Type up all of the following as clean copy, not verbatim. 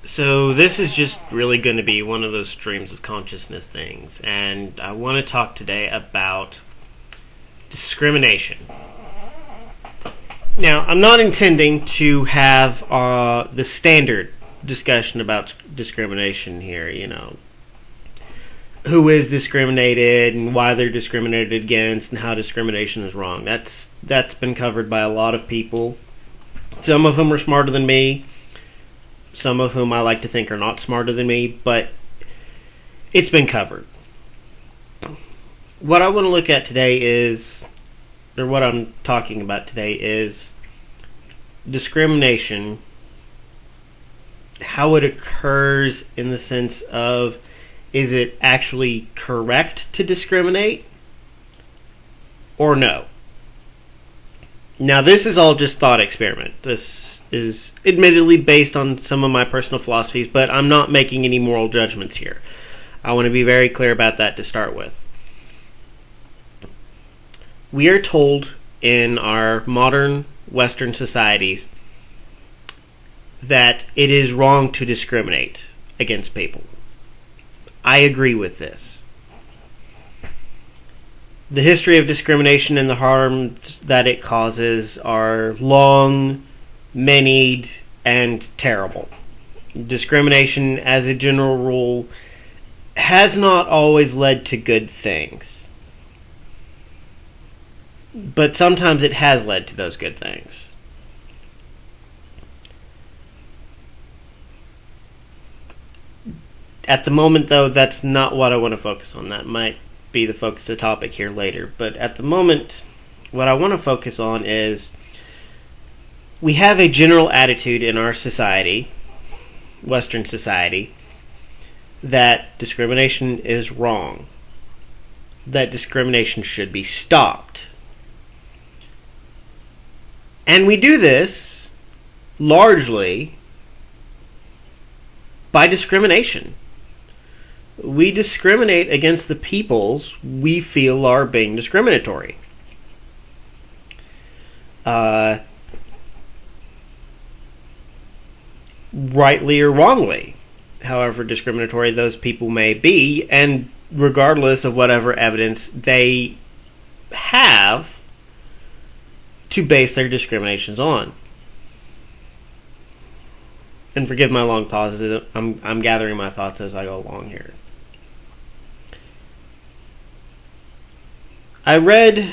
So this is just really going to be one of those streams of consciousness things, and I want to talk today about discrimination. Now, I'm not intending to have the standard discussion about discrimination here, who is discriminated and why they're discriminated against and how discrimination is wrong. That's been covered by a lot of people. Some of them are smarter than me. Some of whom I like to think are not smarter than me, but it's been covered. What I want to look at today is, or what I'm talking about today is discrimination, how it occurs in the sense of, is it actually correct to discriminate or no? Now, this is all just thought experiment. This is admittedly based on some of my personal philosophies, but I'm not making any moral judgments here. I want to be very clear about that to start with. We are told in our modern Western societies that it is wrong to discriminate against people. I agree with this. The history of discrimination and the harms that it causes are long, manied, and terrible. Discrimination, as a general rule, has not always led to good things. But sometimes it has led to those good things. At the moment, though, that's not what I want to focus on. That might be the focus of the topic here later. But at the moment, what I want to focus on is we have a general attitude in our society, Western society, that discrimination is wrong. That discrimination should be stopped. And we do this largely by discrimination. We discriminate against the peoples we feel are being discriminatory. Rightly or wrongly, however discriminatory those people may be, and regardless of whatever evidence they have to base their discriminations on. And forgive my long pauses, I'm gathering my thoughts as I go along here. I read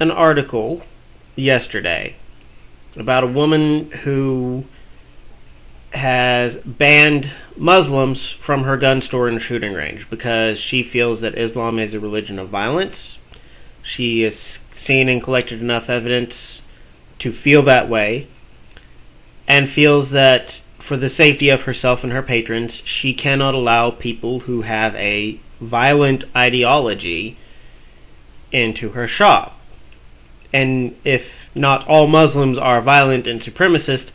an article yesterday about a woman who has banned Muslims from her gun store and shooting range because she feels that Islam is a religion of violence. She has seen and collected enough evidence to feel that way, and feels that for the safety of herself and her patrons, she cannot allow people who have a violent ideology into her shop. And if not all Muslims are violent and supremacist,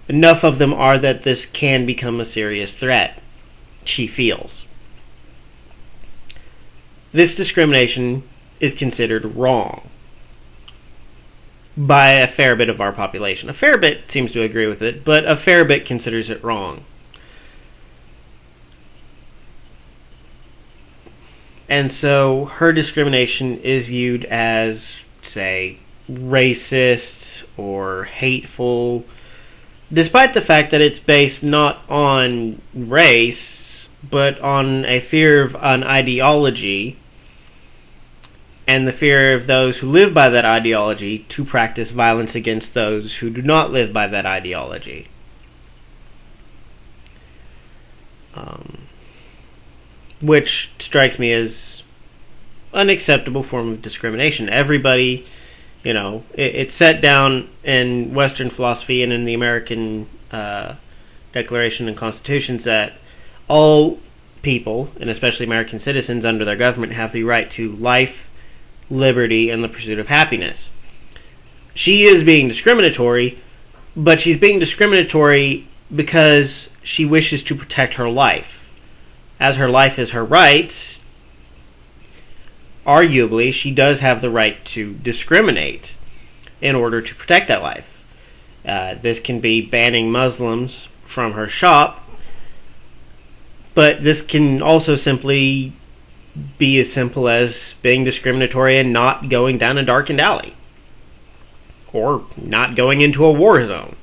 enough of them are that this can become a serious threat, she feels. This discrimination is considered wrong by a fair bit of our population. A fair bit seems to agree with it, but a fair bit considers it wrong. And so her discrimination is viewed as, say, racist or hateful, despite the fact that it's based not on race, but on a fear of an ideology, and the fear of those who live by that ideology to practice violence against those who do not live by that ideology. Which strikes me as an acceptable form of discrimination. Everybody, it's set down in Western philosophy and in the American Declaration and Constitutions that all people, and especially American citizens under their government, have the right to life, liberty, and the pursuit of happiness. She is being discriminatory, but she's being discriminatory because she wishes to protect her life. As her life is her right, arguably, she does have the right to discriminate in order to protect that life. This can be banning Muslims from her shop But this can also simply be as simple as being discriminatory and not going down a darkened alley, or not going into a war zone.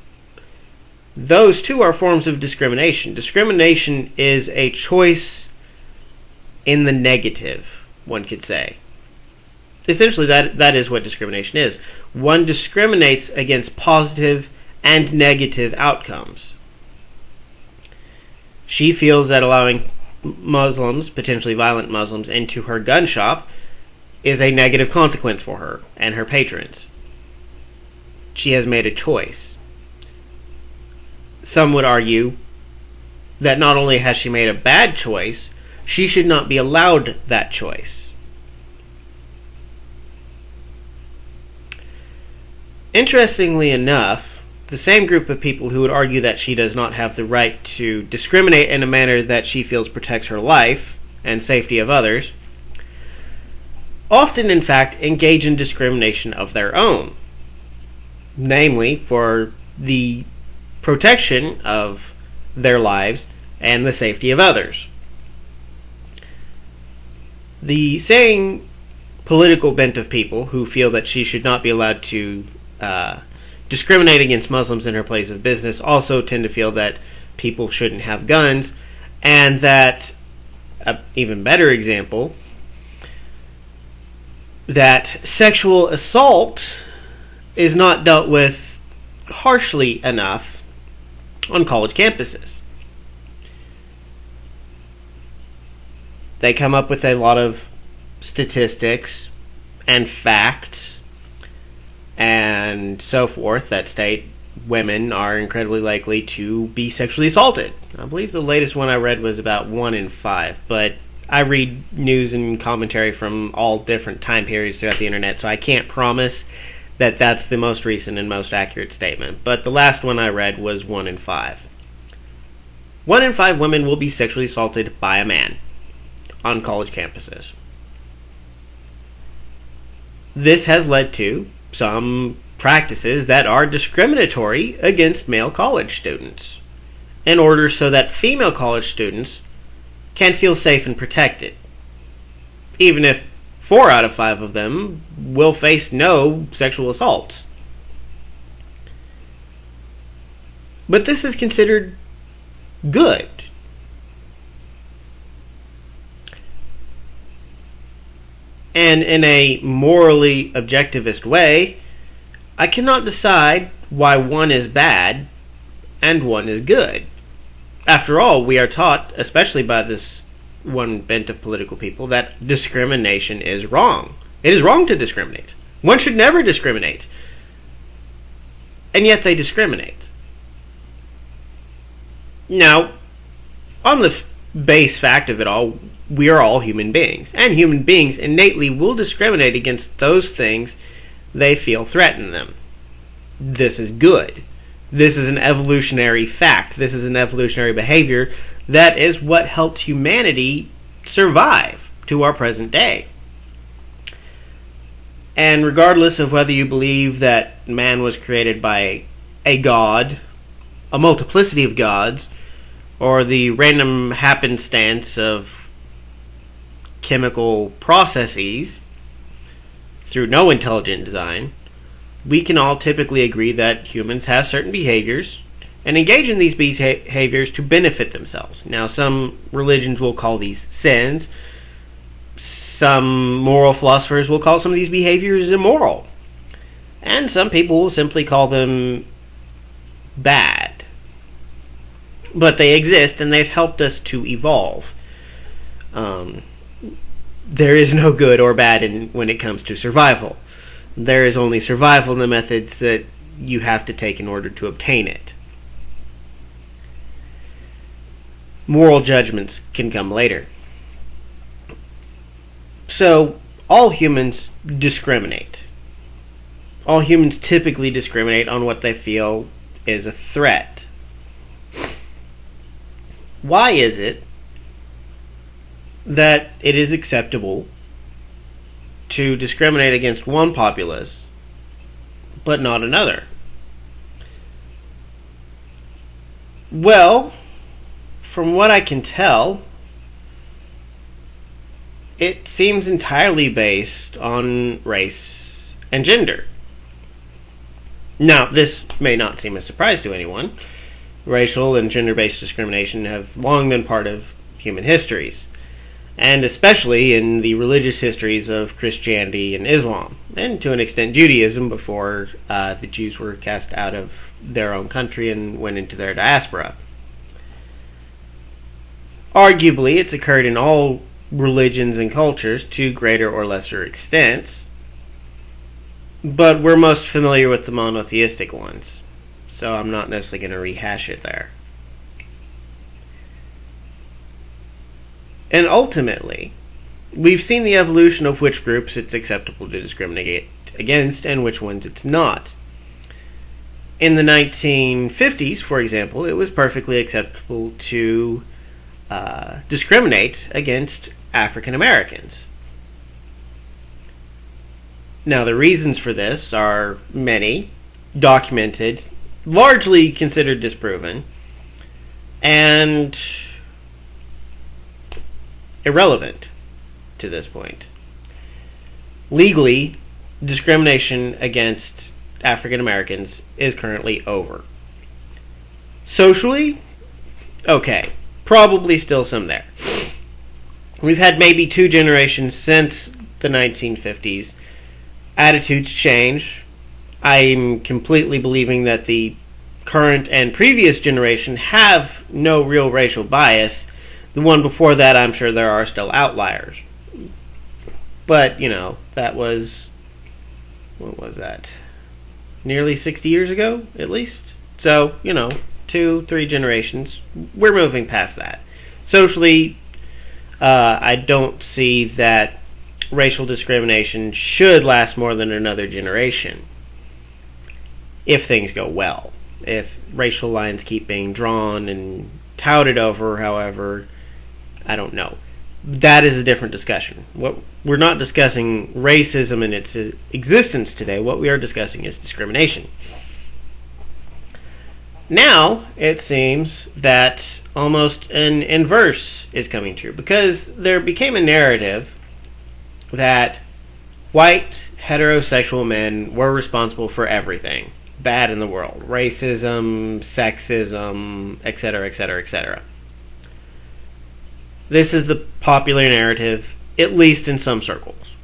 Those too are forms of discrimination. Discrimination is a choice in the negative, one could say. Essentially, that is what discrimination is. One discriminates against positive and negative outcomes. She feels that allowing Muslims, potentially violent Muslims, into her gun shop is a negative consequence for her and her patrons. She has made a choice. Some would argue that not only has she made a bad choice, she should not be allowed that choice. Interestingly enough, the same group of people who would argue that she does not have the right to discriminate in a manner that she feels protects her life and safety of others, often in fact engage in discrimination of their own, namely for the protection of their lives and the safety of others. The same political bent of people who feel that she should not be allowed to discriminate against Muslims in her place of business also tend to feel that people shouldn't have guns, and that, an even better example, that sexual assault is not dealt with harshly enough on college campuses. They come up with a lot of statistics and facts and so forth that state women are incredibly likely to be sexually assaulted. I believe the latest one I read was about 1 in 5, but I read news and commentary from all different time periods throughout the internet, so I can't promise that that's the most recent and most accurate statement. But the last one I read was 1 in 5. 1 in 5 women will be sexually assaulted by a man on college campuses. This has led to some practices that are discriminatory against male college students, in order so that female college students can feel safe and protected, even if 4 out of 5 of them will face no sexual assaults. But this is considered good. And in a morally objectivist way, I cannot decide why one is bad and one is good. After all, we are taught, especially by this one bent of political people, that discrimination is wrong. It is wrong to discriminate. One should never discriminate. And yet they discriminate. Now, on the base fact of it all, we are all human beings. And human beings innately will discriminate against those things they feel threaten them. This is good. This is an evolutionary fact. This is an evolutionary behavior that is what helped humanity survive to our present day. And regardless of whether you believe that man was created by a god, a multiplicity of gods, or the random happenstance of chemical processes through no intelligent design, we can all typically agree that humans have certain behaviors and engage in these behaviors to benefit themselves. Now, some religions will call these sins. Some moral philosophers will call some of these behaviors immoral. And some people will simply call them bad. But they exist, and they've helped us to evolve. There is no good or bad when it comes to survival. There is only survival in the methods that you have to take in order to obtain it. Moral judgments can come later. So, all humans discriminate. All humans typically discriminate on what they feel is a threat. Why is it that it is acceptable to discriminate against one populace but not another? Well, from what I can tell, it seems entirely based on race and gender. Now, this may not seem a surprise to anyone. Racial and gender-based discrimination have long been part of human histories, and especially in the religious histories of Christianity and Islam, and to an extent Judaism before the Jews were cast out of their own country and went into their diaspora. Arguably, it's occurred in all religions and cultures to greater or lesser extents, but we're most familiar with the monotheistic ones, so I'm not necessarily going to rehash it there. And ultimately, we've seen the evolution of which groups it's acceptable to discriminate against and which ones it's not. In the 1950s, for example, it was perfectly acceptable to discriminate against African Americans. Now, the reasons for this are many, documented, largely considered disproven, and irrelevant to this point. Legally, discrimination against African Americans is currently over. Socially, okay, probably still some there. We've had maybe 2 generations since the 1950s. Attitudes change. I'm completely believing that the current and previous generation have no real racial bias. The one before that, I'm sure there are still outliers. But, that was... what was that? Nearly 60 years ago, at least? So, 2-3 generations. We're moving past that. Socially, I don't see that racial discrimination should last more than another generation. If things go well. If racial lines keep being drawn and touted over, however, I don't know. That is a different discussion. We're not discussing racism in its existence today. What we are discussing is discrimination. Now, it seems that almost an inverse is coming true, because there became a narrative that white heterosexual men were responsible for everything bad in the world. Racism, sexism, etc., etc., etc. This is the popular narrative, at least in some circles.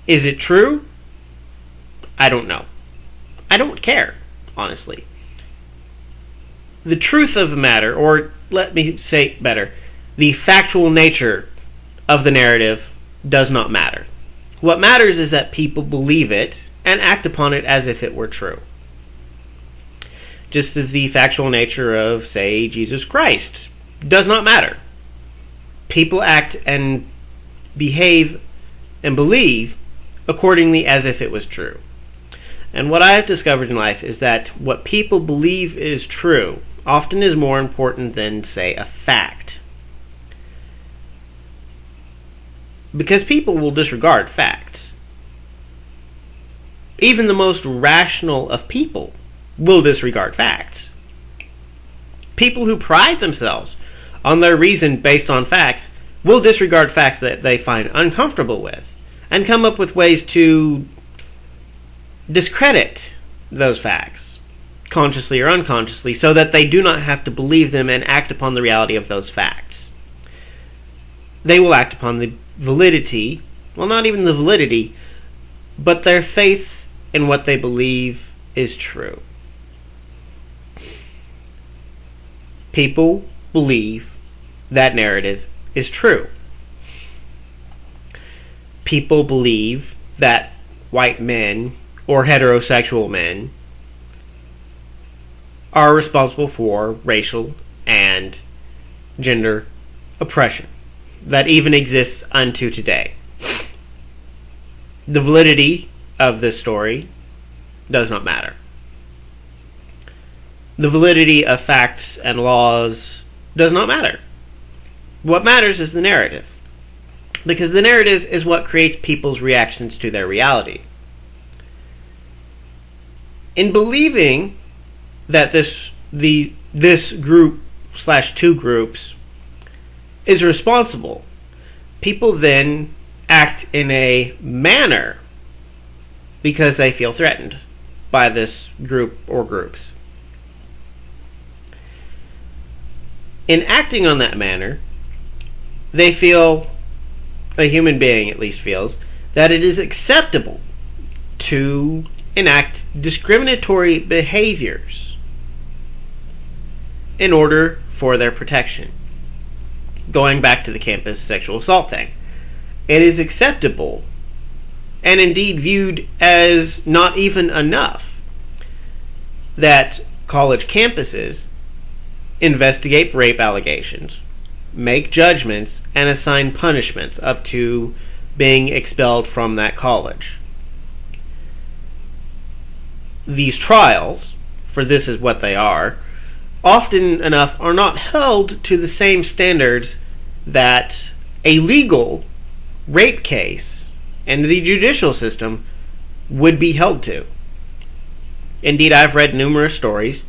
Is it true? I don't know. I don't care, honestly. The truth of the matter, or let me say it better, the factual nature of the narrative does not matter. What matters is that people believe it and act upon it as if it were true. Just as the factual nature of, say, Jesus Christ does not matter. People act and behave and believe accordingly as if it was true. And what I have discovered in life is that what people believe is true often is more important than, say, a fact. Because people will disregard facts. Even the most rational of people will disregard facts. People who pride themselves on their reason based on facts will disregard facts that they find uncomfortable with and come up with ways to discredit those facts, consciously or unconsciously, so that they do not have to believe them and act upon the reality of those facts. They will act upon the validity, well, not even the validity, but their faith in what they believe is true. People believe that narrative is true. People believe that white men or heterosexual men are responsible for racial and gender oppression that even exists unto today. The validity of this story does not matter. The validity of facts and laws does not matter. What matters is the narrative. Because the narrative is what creates people's reactions to their reality. In believing that this group / 2 groups is responsible, people then act in a manner because they feel threatened by this group or groups. In acting on that manner, they feel, a human being at least feels, that it is acceptable to enact discriminatory behaviors in order for their protection. Going back to the campus sexual assault thing, it is acceptable and indeed viewed as not even enough that college campuses investigate rape allegations, make judgments, and assign punishments up to being expelled from that college. These trials, for this is what they are, often enough are not held to the same standards that a legal rape case and the judicial system would be held to. Indeed, I've read numerous stories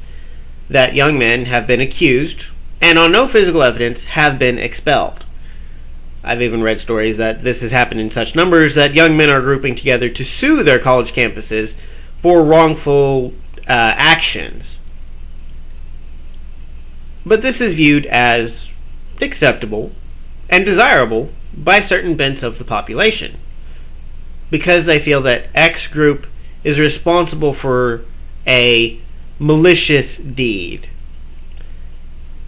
that young men have been accused and on no physical evidence have been expelled. I've even read stories that this has happened in such numbers that young men are grouping together to sue their college campuses for wrongful actions. But this is viewed as acceptable and desirable by certain bents of the population, because they feel that X group is responsible for a malicious deed,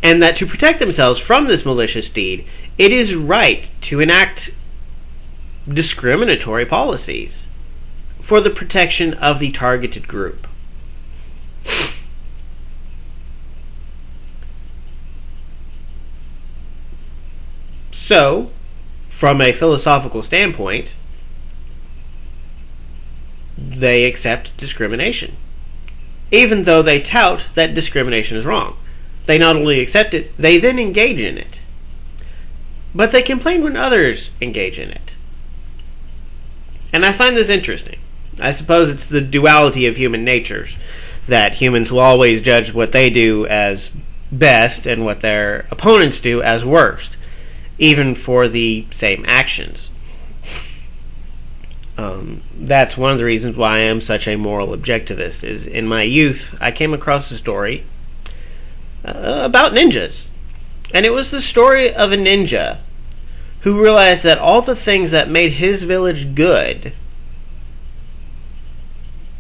and that to protect themselves from this malicious deed, it is right to enact discriminatory policies for the protection of the targeted group. So, from a philosophical standpoint, they accept discrimination, even though they tout that discrimination is wrong. They not only accept it, they then engage in it. But they complain when others engage in it. And I find this interesting. I suppose it's the duality of human natures, that humans will always judge what they do as best and what their opponents do as worst, even for the same actions. That's one of the reasons why I am such a moral objectivist. Is in my youth, I came across a story about ninjas. And it was the story of a ninja who realized that all the things that made his village good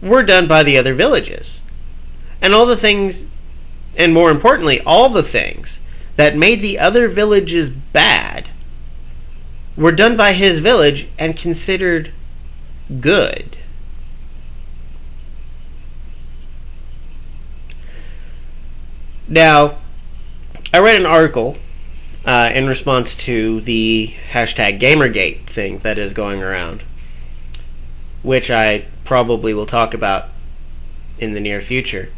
were done by the other villages. And all the things, and more importantly, all the things that made the other villages bad were done by his village and considered good. Now, I read an article in response to the hashtag Gamergate thing that is going around, which I probably will talk about in the near future.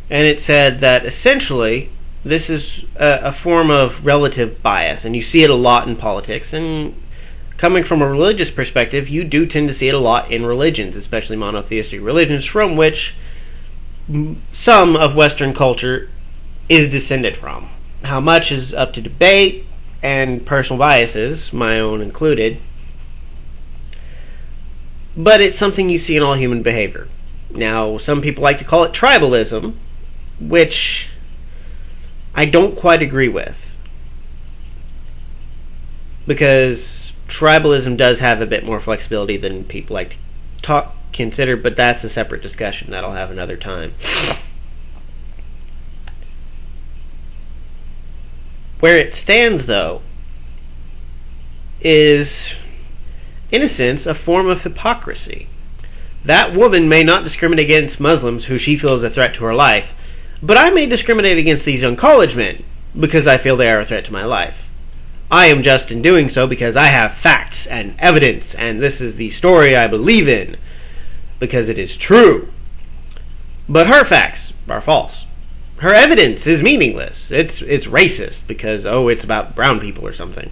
And it said that essentially this is a form of relative bias, and you see it a lot in politics, and coming from a religious perspective, you do tend to see it a lot in religions, especially monotheistic religions, from which some of Western culture is descended from. How much is up to debate and personal biases, my own included, but it's something you see in all human behavior. Now, some people like to call it tribalism, which I don't quite agree with, because tribalism does have a bit more flexibility than people like to consider, but that's a separate discussion that I'll have another time. Where it stands, though, is, in a sense, a form of hypocrisy. That woman may not discriminate against Muslims who she feels a threat to her life, but I may discriminate against these young college men because I feel they are a threat to my life. I am just in doing so because I have facts and evidence, and this is the story I believe in, because it is true. But her facts are false. Her evidence is meaningless. It's racist because, it's about brown people or something.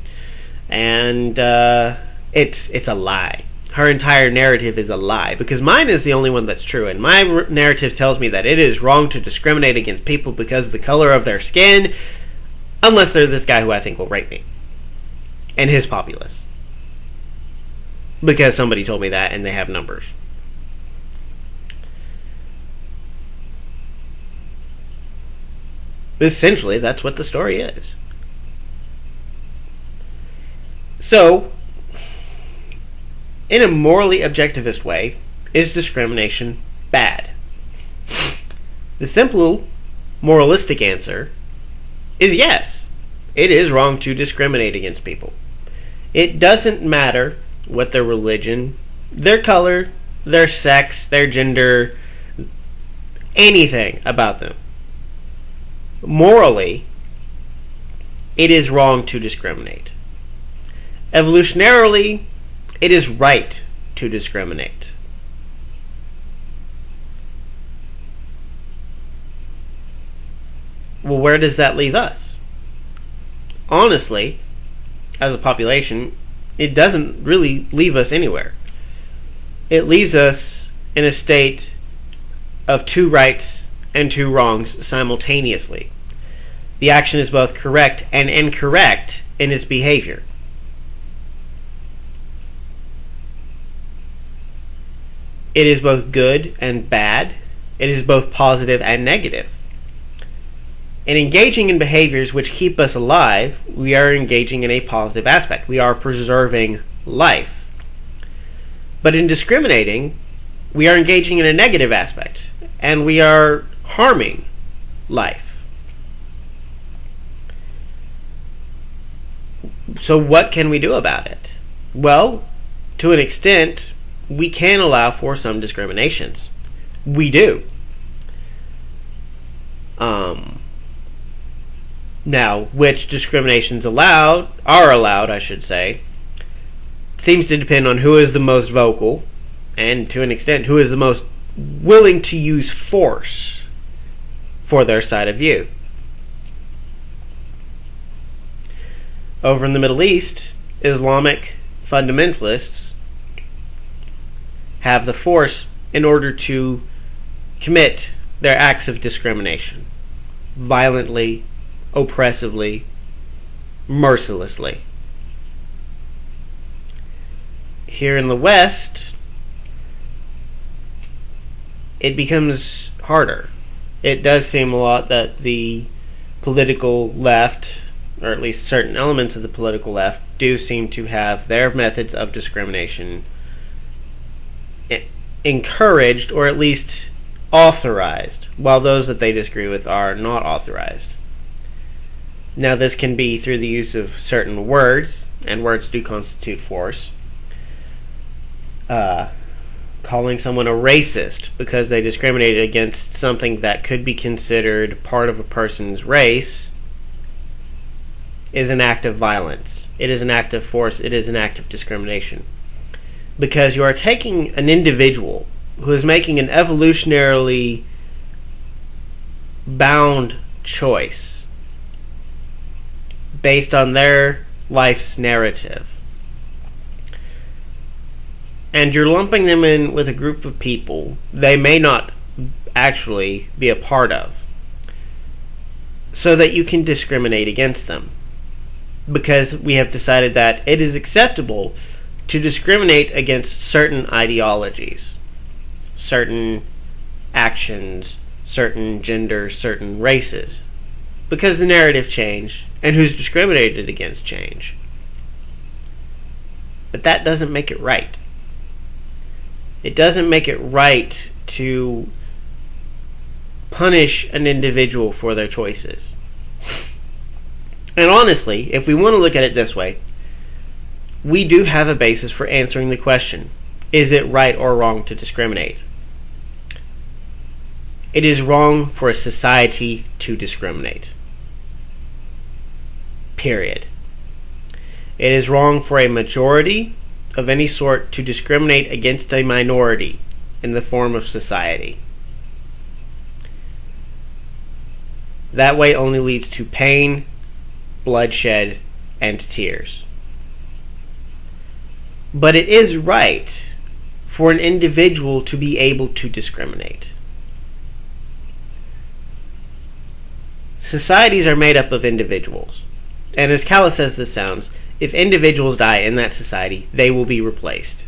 And it's a lie. Her entire narrative is a lie, because mine is the only one that's true, and my narrative tells me that it is wrong to discriminate against people because of the color of their skin, unless they're this guy who I think will rape me. and his populace. Because somebody told me that and they have numbers. Essentially, that's what the story is. So, in a morally objectivist way, is discrimination bad? The simple, moralistic answer is yes. It is wrong to discriminate against people. It doesn't matter what their religion, their color, their sex, their gender, anything about them. Morally, it is wrong to discriminate. Evolutionarily, it is right to discriminate. Well, where does that leave us? Honestly, as a population, it doesn't really leave us anywhere. It leaves us in a state of two rights and two wrongs simultaneously. The action is both correct and incorrect in its behavior. It is both good and bad. It is both positive and negative. In engaging in behaviors which keep us alive, we are engaging in a positive aspect. We are preserving life. But in discriminating, we are engaging in a negative aspect, and we are harming life. So what can we do about it? Well, to an extent, we can allow for some discriminations. We do. Now, which discriminations are allowed, I should say, seems to depend on who is the most vocal, and to an extent, who is the most willing to use force for their side of view. Over in the Middle East, Islamic fundamentalists have the force in order to commit their acts of discrimination violently, oppressively, mercilessly. Here in the West, it becomes harder. It does seem a lot that the political left, or at least certain elements of the political left, do seem to have their methods of discrimination encouraged, or at least authorized, while those that they disagree with are not authorized. Now, this can be through the use of certain words, and words do constitute force. Calling someone a racist because they discriminated against something that could be considered part of a person's race is an act of violence. It is an act of force. It is an act of discrimination. Because you are taking an individual who is making an evolutionarily bound choice based on their life's narrative, and you're lumping them in with a group of people they may not actually be a part of, so that you can discriminate against them. Because we have decided that it is acceptable to discriminate against certain ideologies, certain actions, certain genders, certain races, because the narrative changed and who's discriminated against change. But that doesn't make it right. It doesn't make it right to punish an individual for their choices. And honestly, if we want to look at it this way, we do have a basis for answering the question, is it right or wrong to discriminate? It is wrong for a society to discriminate. Period. It is wrong for a majority of any sort to discriminate against a minority in the form of society. That way only leads to pain, bloodshed, and tears. But it is right for an individual to be able to discriminate. Societies are made up of individuals. And as callous as this sounds, if individuals die in that society, they will be replaced.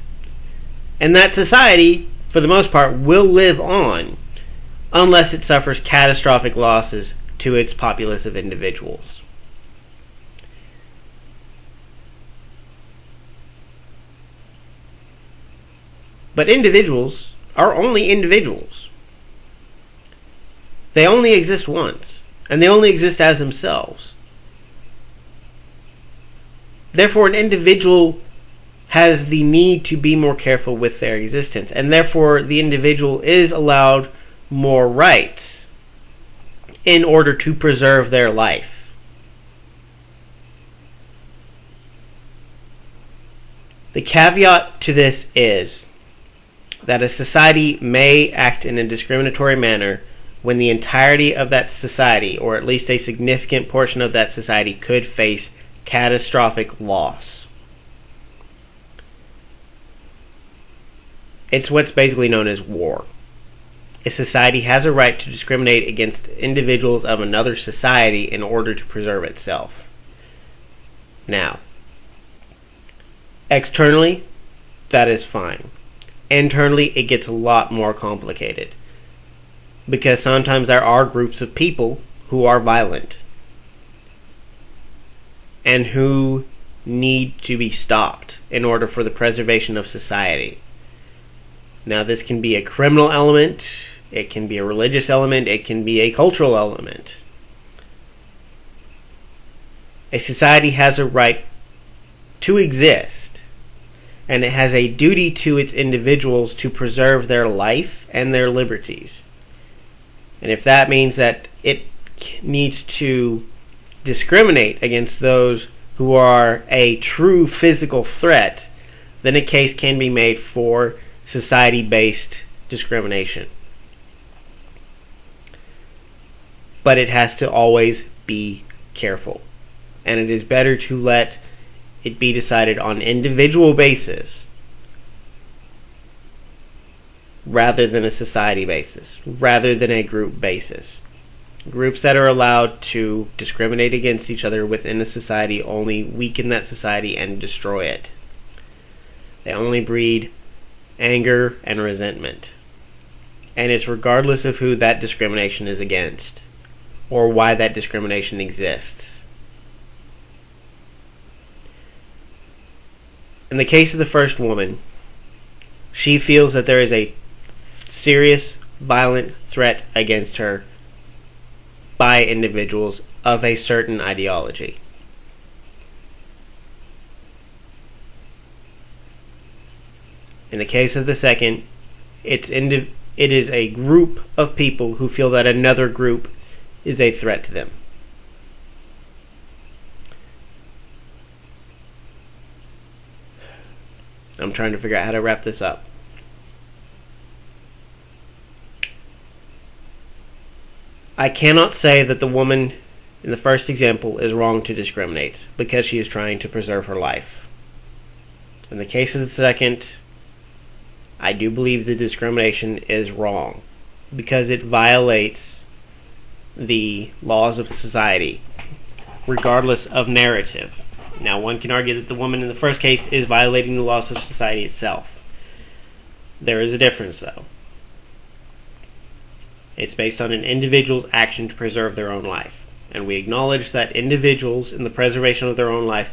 And that society, for the most part, will live on unless it suffers catastrophic losses to its populace of individuals. But individuals are only individuals. They only exist once, and they only exist as themselves. Therefore, an individual has the need to be more careful with their existence, and therefore the individual is allowed more rights in order to preserve their life. The caveat to this is that a society may act in a discriminatory manner when the entirety of that society, or at least a significant portion of that society, could face catastrophic loss. It's what's basically known as war. A society has a right to discriminate against individuals of another society in order to preserve itself. Now, externally, that is fine. Internally, it gets a lot more complicated, because sometimes there are groups of people who are violent and who need to be stopped in order for the preservation of society. Now, this can be a criminal element, it can be a religious element, it can be a cultural element. A society has a right to exist, and it has a duty to its individuals to preserve their life and their liberties. And if that means that it needs to discriminate against those who are a true physical threat, then a case can be made for society-based discrimination. But it has to always be careful. And it is better to let it be decided on an individual basis rather than a society basis, rather than a group basis. Groups that are allowed to discriminate against each other within a society only weaken that society and destroy it. They only breed anger and resentment. And it's regardless of who that discrimination is against or why that discrimination exists. In the case of the first woman, she feels that there is a serious, violent threat against her by individuals of a certain ideology. In the case of the second, it is a group of people who feel that another group is a threat to them. I'm trying to figure out how to wrap this up. I cannot say that the woman in the first example is wrong to discriminate because she is trying to preserve her life. In the case of the second, I do believe the discrimination is wrong because it violates the laws of society, regardless of narrative. Now, one can argue that the woman in the first case is violating the laws of society itself. There is a difference, though. It's based on an individual's action to preserve their own life. And we acknowledge that individuals, in the preservation of their own life,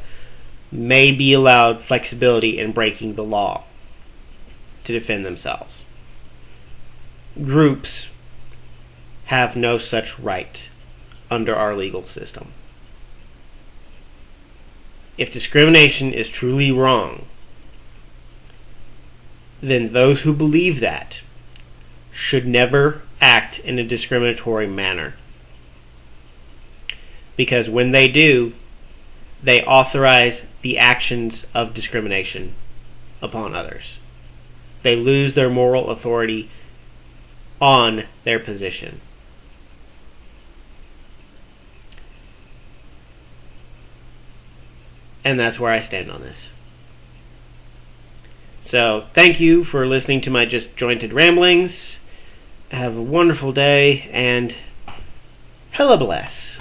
may be allowed flexibility in breaking the law to defend themselves. Groups have no such right under our legal system. If discrimination is truly wrong, then those who believe that should never act in a discriminatory manner. Because when they do, they authorize the actions of discrimination upon others. They lose their moral authority on their position. And that's where I stand on this. So, thank you for listening to my disjointed ramblings. Have a wonderful day, and hella bless.